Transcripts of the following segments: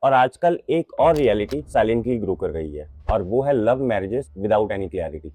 और आजकल एक और रियलिटी साइलेंटली ग्रो कर रही है, और वो है love marriages without any clarity.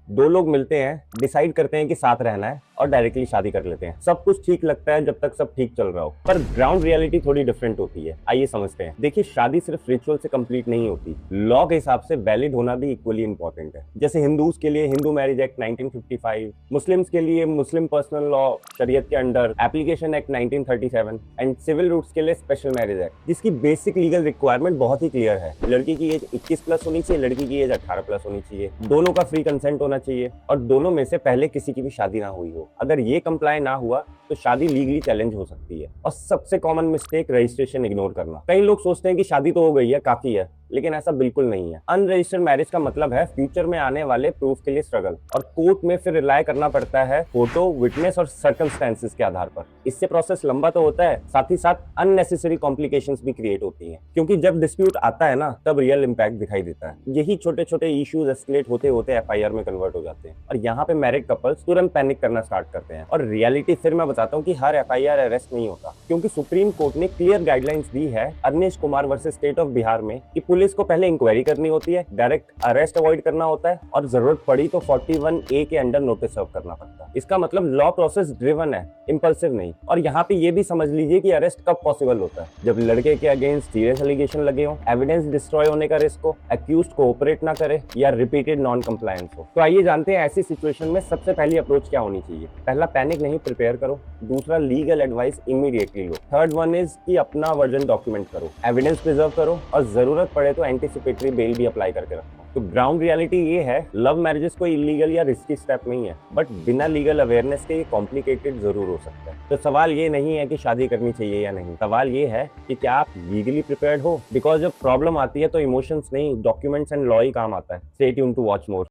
दो लोग मिलते हैं, डिसाइड करते हैं कि साथ रहना है और डायरेक्टली शादी कर लेते हैं। सब कुछ ठीक लगता है जब तक सब ठीक चल रहा हो, पर ग्राउंड रियलिटी थोड़ी डिफरेंट होती है। आइए समझते हैं। देखिए, शादी सिर्फ रिचुअल से कंप्लीट नहीं होती, लॉ के हिसाब से वैलिड होना भी इक्वली इंपॉर्टेंट है। जैसे हिंदूज के लिए हिंदू मैरिज एक्ट 1955, मुस्लिम्स के लिए मुस्लिम पर्सनल लॉ शरीयत के under application act 1937 and civil roots के लिए स्पेशल मैरिज एक्ट, जिसकी बेसिक लीगल रिक्वायरमेंट बहुत ही क्लियर है। लड़की की एज 21 प्लस होनी चाहिए, लड़की की एज 18 प्लस होनी चाहिए, दोनों का फ्री कंसेंट होना चाहिए और दोनों में से पहले किसी की भी शादी ना हुई हो। अगर ये कंप्लाई ना हुआ तो शादी लीगली चैलेंज हो सकती है। और सबसे कॉमन मिस्टेक, रजिस्ट्रेशन इग्नोर करना। कई लोग सोचते हैं कि शादी तो हो गई है, काफी है, लेकिन ऐसा बिल्कुल नहीं है। अनरजिस्टर्ड मैरिज का मतलब है फ्यूचर में आने वाले प्रूफ के लिए स्ट्रगल, और कोर्ट में फिर रिलाय करना पड़ता है फोटो, विटनेस और सर्कमस्टेंसेस के आधार पर। इससे प्रोसेस लंबा तो होता है, साथ ही साथ अननेसेसरी कॉम्प्लिकेशंस भी क्रिएट होती हैं, क्योंकि जब डिस्प्यूट आता है ना, तब रियल इंपैक्ट दिखाई देता है। यही छोटे छोटे इश्यूज एस्केलेट होते होते एफआईआर में कन्वर्ट हो जाते हैं, और यहाँ पे मैरिड कपल्स तुरंत पैनिक करना स्टार्ट करते हैं। और रियलिटी फिर मैं बताता हूँ कि हर एफआईआर अरेस्ट नहीं होता, क्योंकि सुप्रीम कोर्ट ने क्लियर गाइडलाइंस दी है Arnesh Kumar versus state of Bihar में कि पुलिस को पहले इंक्वायरी करनी होती है, डायरेक्ट अरेस्ट अवॉइड करना होता है, और जरूरत पड़ी तो 41A के अंडर नोटिस सर्व करना पड़ता है। इसका मतलब लॉ प्रोसेस ड्रिवन है, इंपल्सिव नहीं। और यहाँ पे ये भी समझ लीजिए कि अरेस्ट कब पॉसिबल होता है, जब लड़के के अगेंस्ट सीरियस एलिगेशन लगे हो, एविडेंस डिस्ट्रॉय होने का रिस्क हो, अक्यूज्ड कोऑपरेट ना करे, या रिपीटेड नॉन कंप्लायंस हो। तो आइए जानते हैं ऐसी सिचुएशन में सबसे पहली अप्रोच क्या होनी चाहिए। पहला, पैनिक नहीं, प्रिपेयर करो। दूसरा, legal advice immediately low. Third one is कि अपना वर्जन डॉक्यूमेंट करो, एविडेंस प्रिजर्व करो, और जरूरत पड़े तो एंटीसिपेटरी बेल भी अप्लाई करके रखो। तो ग्राउंड रियलिटी ये है, लव मैरिजेस कोई इलीगल या रिस्की स्टेप नहीं है, बट बिना लीगल अवेयरनेस के ये कॉम्प्लिकेटेड जरूर हो सकता है। तो सवाल ये नहीं है कि शादी करनी चाहिए या नहीं, सवाल ये है कि क्या आप लीगली प्रिपेयर्ड हो। बिकॉज जब प्रॉब्लम आती है तो इमोशंस नहीं, डॉक्यूमेंट्स एंड लॉ ही काम आता है। Stay tuned to watch more.